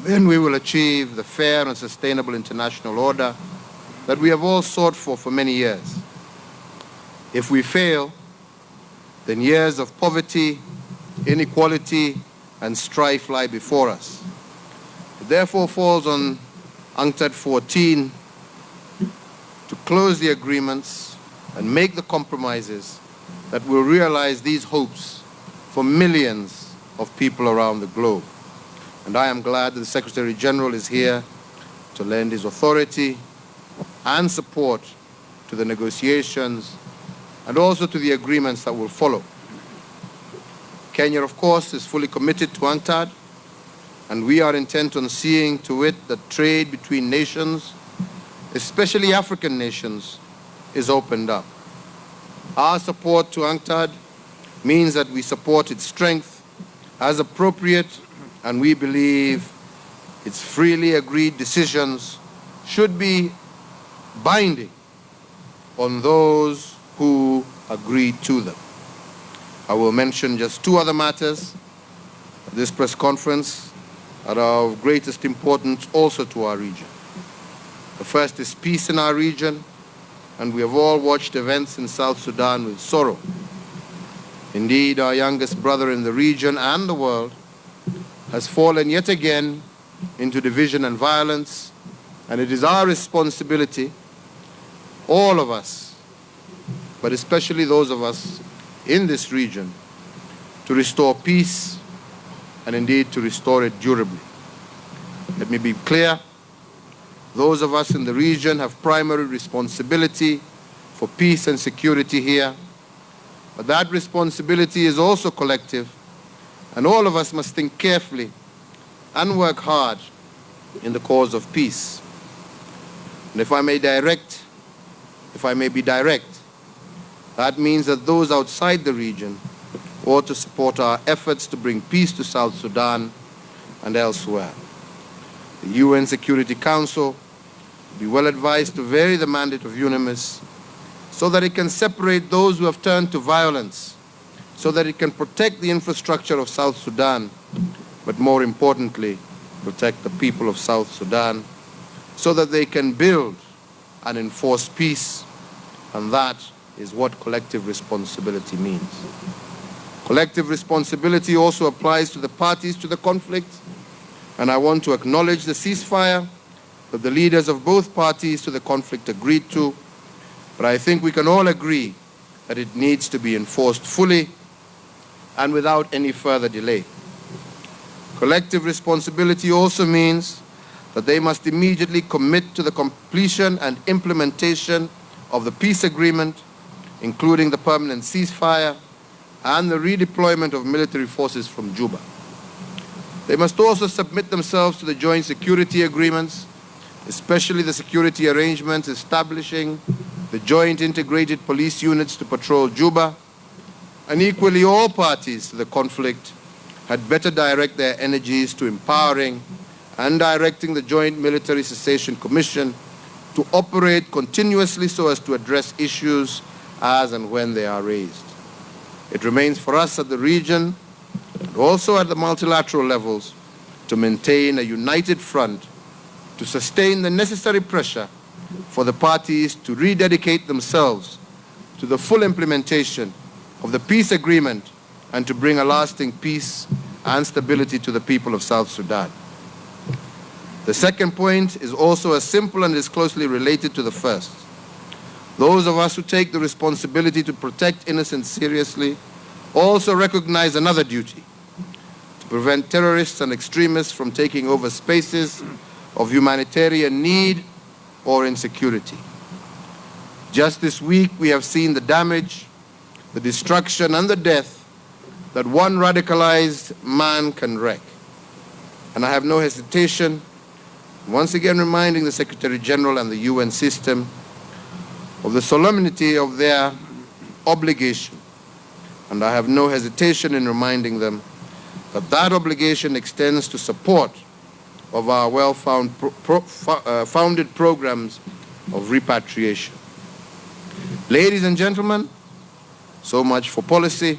then we will achieve the fair and sustainable international order that we have all sought for many years. If we fail, then years of poverty, inequality, and strife lie before us. It therefore falls on UNCTAD 14 to close the agreements and make the compromises that will realize these hopes for millions of people around the globe. And I am glad that the Secretary General is here to lend his authority and support to the negotiations and also to the agreements that will follow. Kenya, of course, is fully committed to UNCTAD, and we are intent on seeing to it that trade between nations, especially African nations, is opened up. Our support to UNCTAD means that we support its strength as appropriate, and we believe its freely agreed decisions should be binding on those who agree to them. I will mention just two other matters at this press conference that are of greatest importance also to our region. The first is peace in our region, and we have all watched events in South Sudan with sorrow. Indeed, our youngest brother in the region and the world has fallen yet again into division and violence, and it is our responsibility, all of us, but especially those of us in this region, to restore peace and indeed to restore it durably. Let me be clear, those of us in the region have primary responsibility for peace and security here, but that responsibility is also collective, and all of us must think carefully and work hard in the cause of peace. And if I may be direct, that means that those outside the region ought to support our efforts to bring peace to South Sudan and elsewhere. The UN Security Council will be well advised to vary the mandate of UNMISS so that it can separate those who have turned to violence, so that it can protect the infrastructure of South Sudan, but more importantly, protect the people of South Sudan, so that they can build and enforce peace, and that is what collective responsibility means. Collective responsibility also applies to the parties to the conflict, and I want to acknowledge the ceasefire that the leaders of both parties to the conflict agreed to, but I think we can all agree that it needs to be enforced fully and without any further delay. Collective responsibility also means that they must immediately commit to the completion and implementation of the peace agreement, including the permanent ceasefire and the redeployment of military forces from Juba. They must also submit themselves to the joint security agreements, especially the security arrangements establishing the joint integrated police units to patrol Juba, and equally all parties to the conflict had better direct their energies to empowering and directing the Joint Military Cessation Commission to operate continuously so as to address issues as and when they are raised. It remains for us at the region and also at the multilateral levels to maintain a united front to sustain the necessary pressure for the parties to rededicate themselves to the full implementation of the peace agreement and to bring a lasting peace and stability to the people of South Sudan. The second point is also as simple and is closely related to the first. Those of us who take the responsibility to protect innocents seriously also recognize another duty: to prevent terrorists and extremists from taking over spaces of humanitarian need or insecurity. Just this week, we have seen the damage, the destruction, and the death that one radicalized man can wreak. And I have no hesitation once again reminding the Secretary General and the UN system of the solemnity of their obligation. And I have no hesitation in reminding them that that obligation extends to support of our well-founded programs of repatriation. Ladies and gentlemen, so much for policy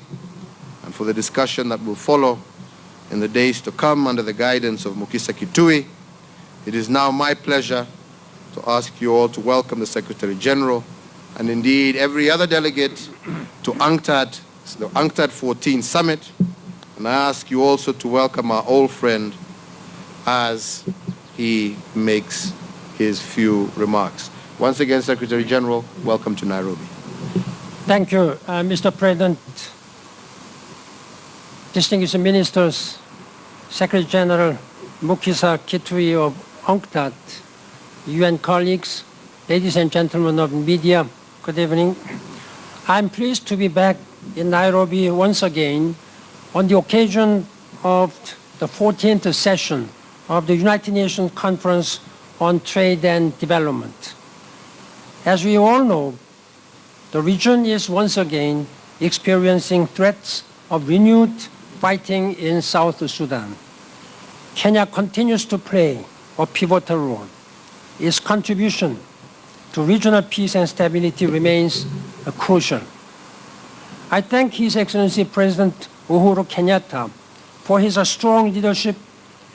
and for the discussion that will follow. in the days to come under the guidance of Mukisa Kitui. It is now my pleasure to ask you all to welcome the Secretary General and indeed every other delegate to UNCTAD, the UNCTAD 14 Summit. And I ask you also to welcome our old friend as he makes his few remarks. Once again, Secretary General, welcome to Nairobi. Thank you, Mr. President, distinguished ministers, Secretary General Mukisa Kitui of UNCTAD, UN colleagues, ladies and gentlemen of media, good evening. I'm pleased to be back in Nairobi once again on the occasion of the 14th session of the United Nations Conference on Trade and Development. As we all know, the region is once again experiencing threats of renewed fighting in South Sudan. Kenya continues to play a pivotal role. Its contribution to regional peace and stability remains crucial. I thank His Excellency President Uhuru Kenyatta for his strong leadership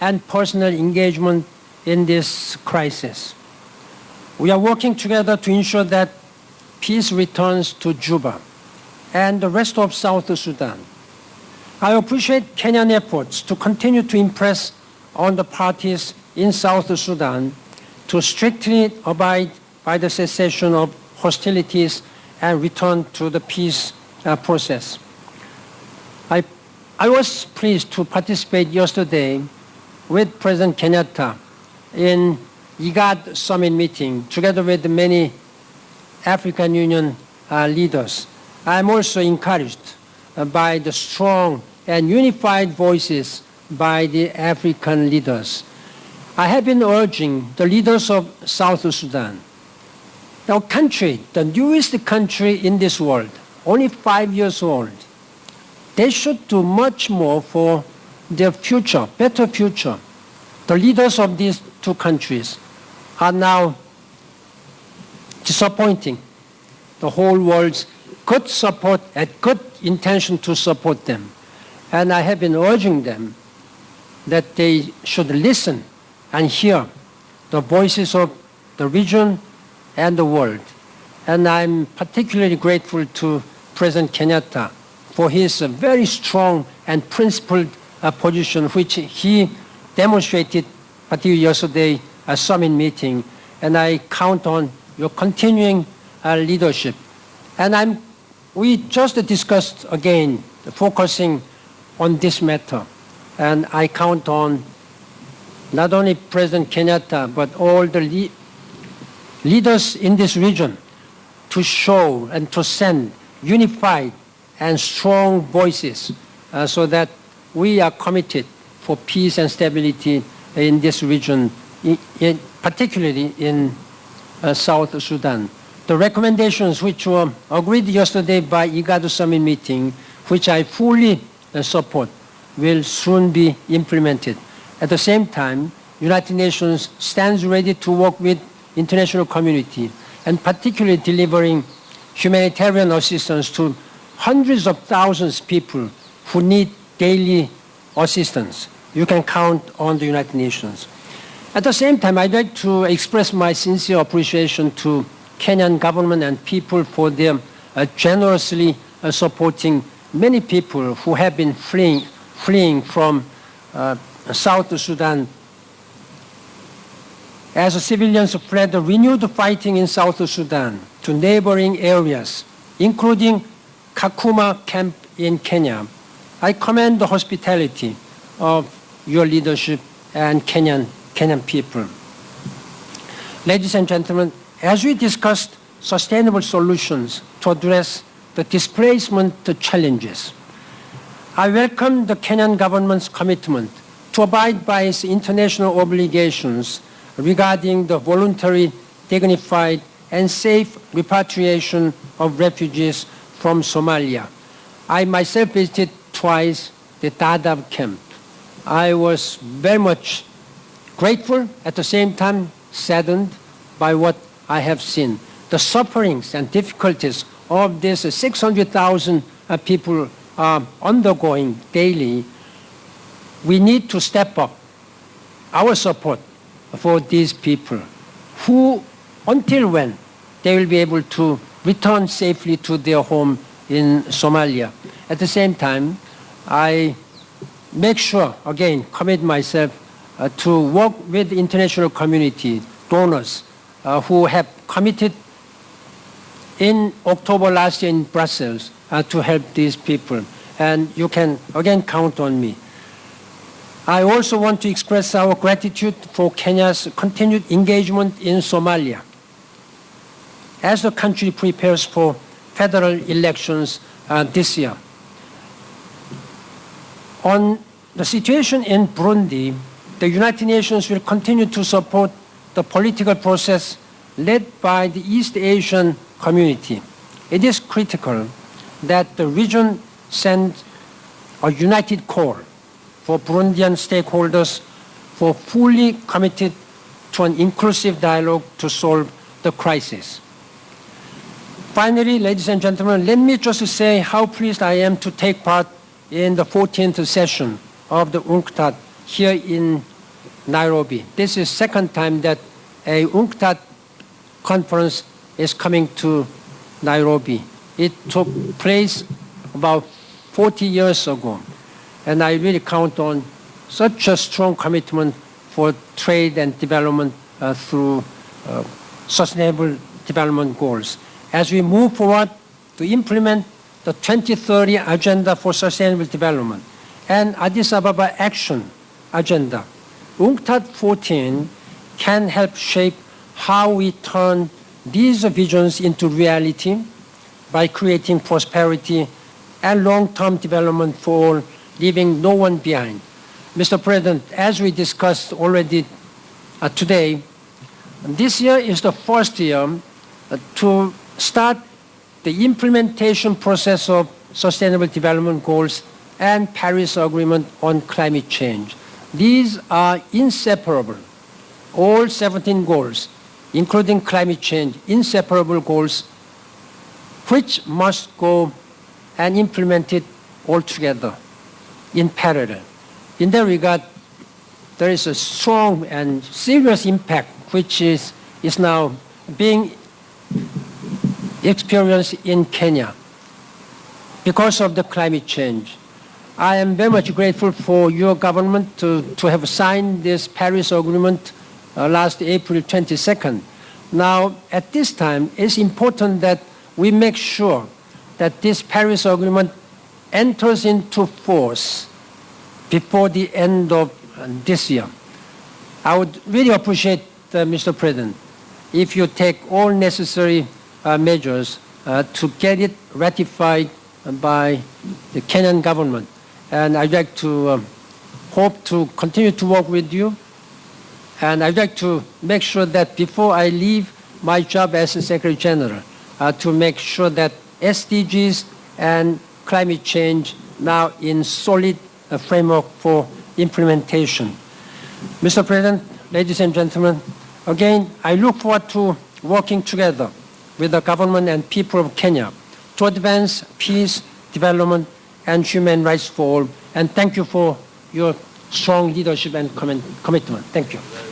and personal engagement in this crisis. We are working together to ensure that peace returns to Juba and the rest of South Sudan. I appreciate Kenyan efforts to continue to impress on the parties in South Sudan to strictly abide by the cessation of hostilities and return to the peace process. I was pleased to participate yesterday with President Kenyatta in UNCTAD summit meeting together with many African Union leaders. I am also encouraged by the strong and unified voices by the African leaders. I have been urging the leaders of South Sudan, our country, the newest country in this world, only 5 years old, they should do much more for their future, better future. The leaders of these two countries are now disappointing the whole world's good support and good intention to support them. And I have been urging them that they should listen and hear the voices of the region and the world. And I'm particularly grateful to President Kenyatta for his very strong and principled position, which he demonstrated, particularly yesterday at summit meeting. And I count on your continuing leadership. And we just discussed again, focusing on this matter. And I count on not only President Kenyatta, but all the leaders in this region to show and to send unified and strong voices so that we are committed for peace and stability in this region, particularly in South Sudan. The recommendations which were agreed yesterday by UNCTAD summit meeting, which I fully support, will soon be implemented. At the same time, United Nations stands ready to work with international community, and particularly delivering humanitarian assistance to hundreds of thousands of people who need daily assistance. You can count on the United Nations. At the same time, I'd like to express my sincere appreciation to Kenyan government and people for their generously supporting many people who have been fleeing from South Sudan. As civilians fled the renewed fighting in South Sudan to neighboring areas, including Kakuma camp in Kenya, I commend the hospitality of your leadership and Kenyan people. Ladies and gentlemen, as we discussed sustainable solutions to address the displacement challenges, I welcome the Kenyan government's commitment to abide by its international obligations regarding the voluntary, dignified, and safe repatriation of refugees from Somalia. I myself visited twice the Dadaab camp. I was very much grateful, at the same time saddened by what I have seen. The sufferings and difficulties of these 600,000 people are undergoing daily we need to step up our support for these people who, until when, they will be able to return safely to their home in Somalia. At the same time, I make sure, again, commit myself to work with the international community, donors who have committed in October last year in Brussels to help these people. And you can, again, count on me. I also want to express our gratitude for Kenya's continued engagement in Somalia as the country prepares for federal elections this year. On the situation in Burundi, the United Nations will continue to support the political process led by the East Asian community. It is critical that the region send a united call for Burundian stakeholders for fully committed to an inclusive dialogue to solve the crisis. Finally, ladies and gentlemen, let me just say how pleased I am to take part in the 14th session of the UNCTAD here in Nairobi. This is the second time that a UNCTAD conference is coming to Nairobi. It took place about 40 years ago, and I really count on such a strong commitment for trade and development through sustainable development goals. As we move forward to implement the 2030 Agenda for Sustainable Development and Addis Ababa Action Agenda, UNCTAD 14 can help shape how we turn these visions into reality by creating prosperity and long-term development for all, leaving no one behind. Mr. President, as we discussed already today, this year is the first year to start the implementation process of Sustainable Development Goals and Paris Agreement on climate change. These are inseparable. All 17 goals, including climate change, inseparable goals, which must go and implement it all together in parallel. In that regard, there is a strong and serious impact which is now being experienced in Kenya because of the climate change. I am very much grateful for your government to have signed this Paris Agreement last April 22nd. Now, at this time, it's important that we make sure that this Paris Agreement enters into force before the end of this year. I would really appreciate, Mr. President, if you take all necessary measures to get it ratified by the Kenyan government. And I'd like to hope to continue to work with you. And I'd like to make sure that before I leave my job as Secretary General, to make sure that SDGs and climate change now in solid framework for implementation. Mr. President, ladies and gentlemen, again, I look forward to working together with the government and people of Kenya to advance peace, development, and human rights for all. And thank you for your strong leadership and commitment. Thank you.